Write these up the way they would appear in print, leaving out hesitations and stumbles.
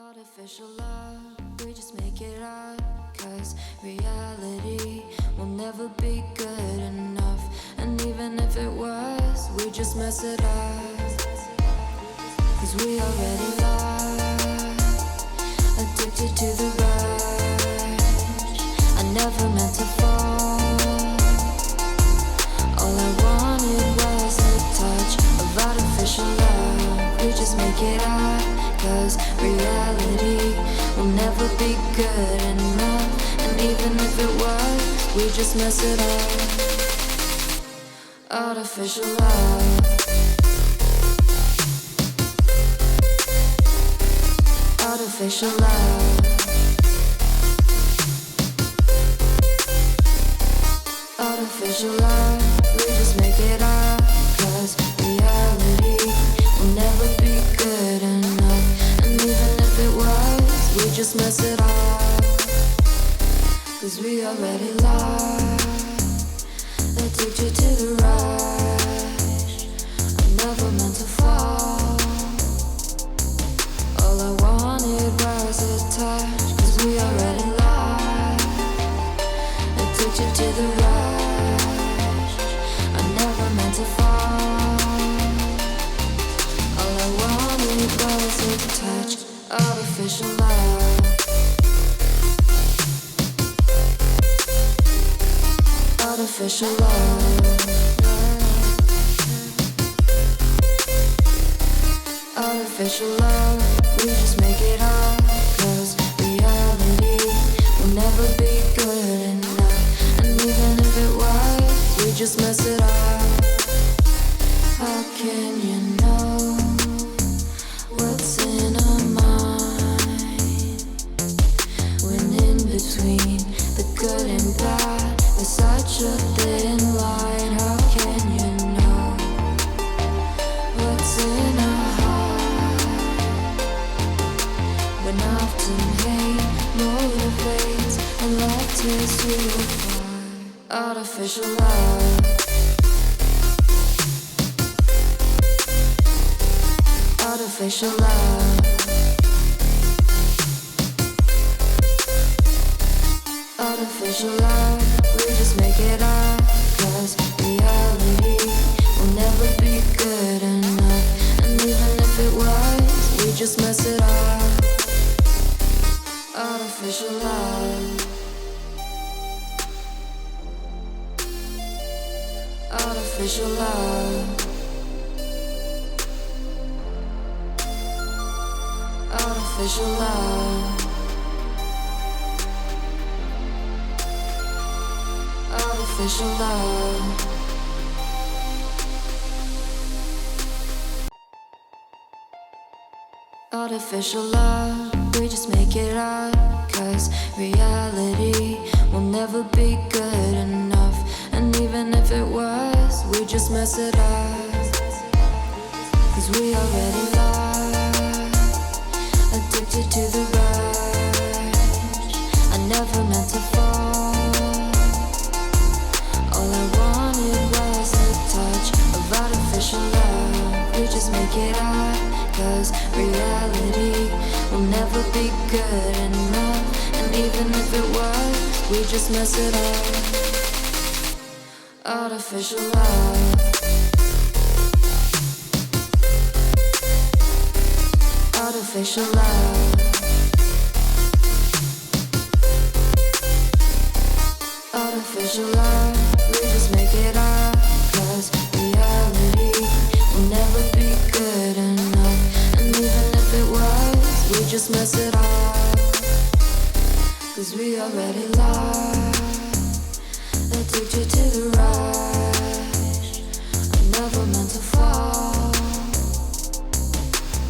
Artificial love, we just make it up. Cause reality will never be good enough. And even if it was, we just mess it up. Cause we already lost, addicted to the rush. I never meant to fall. All I wanted was a touch of artificial love. We just make it up. Cause reality will never be good enough. And even if it was, we just mess it up. Artificial love. Artificial love. Artificial love. We just make it up. Cause reality will never be good enough. And even if it was, we just mess it up. Cause we already lost, addicted to the rush. I never meant to fall. All I wanted was a touch. Cause we already lost, addicted to the rush. I never meant to fall. All I wanted was a touch. Artificial love. Artificial love. Artificial love. We just make it up. Cause reality will never be good enough. And even if it was, we just mess it up. How can you know what's in our mind when in between the good and bad there's such a thin line? How can you know what's in our heart when often hate motivates and love tears you apart? Artificial love. Artificial love. Artificial love. We just make it up. Cause reality will never be good enough. And even if it was, we just mess it up. Artificial love. Artificial love. Artificial love. Artificial love. Artificial love. We just make it up. Cause reality will never be good enough. And even if it was, we just mess it up. Cause we already lost, addicted to the rush. I never meant to fall. All I wanted was a touch of artificial love. We just make it up. Cause reality will never be good enough. And even if it was, we just mess it up. Artificial love. Artificial love. Artificial love. We just make it up. Cause reality will never be good enough. And even if it was, we just mess it up. Cause we already lost, addicted to the rush. I never meant to fall.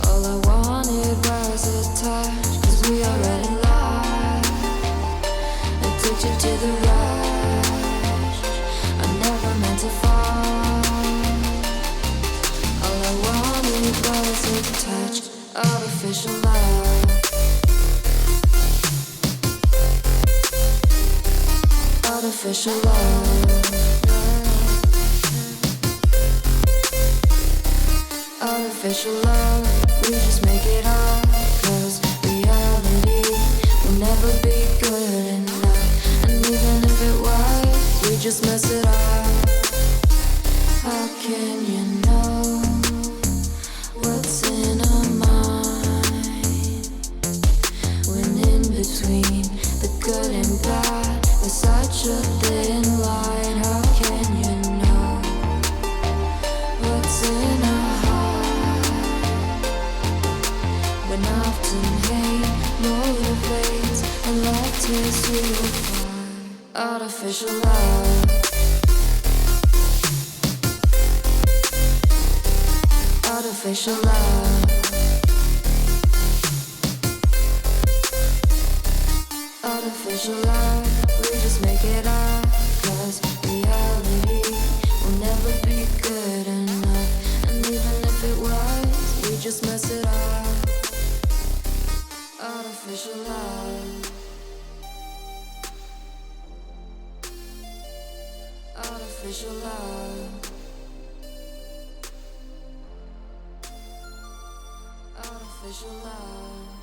All I wanted was a touch. Cause we already lost, addicted to the rush. I never meant to fall. All I wanted was a touch. Artificial love. Artificial love. Artificial love. We just make it up. Cause we are just mess it up. How can you know what's in our mind when in between the good and bad there's such a thin line? How can you know what's in our heart when often hate motivates and love tears you apart? Artificial love. Artificial love. Artificial love. We just make it up, 'cause reality will never be good enough. And even if it was, we just mess it up. Artificial love. Artificial love. Artificial love.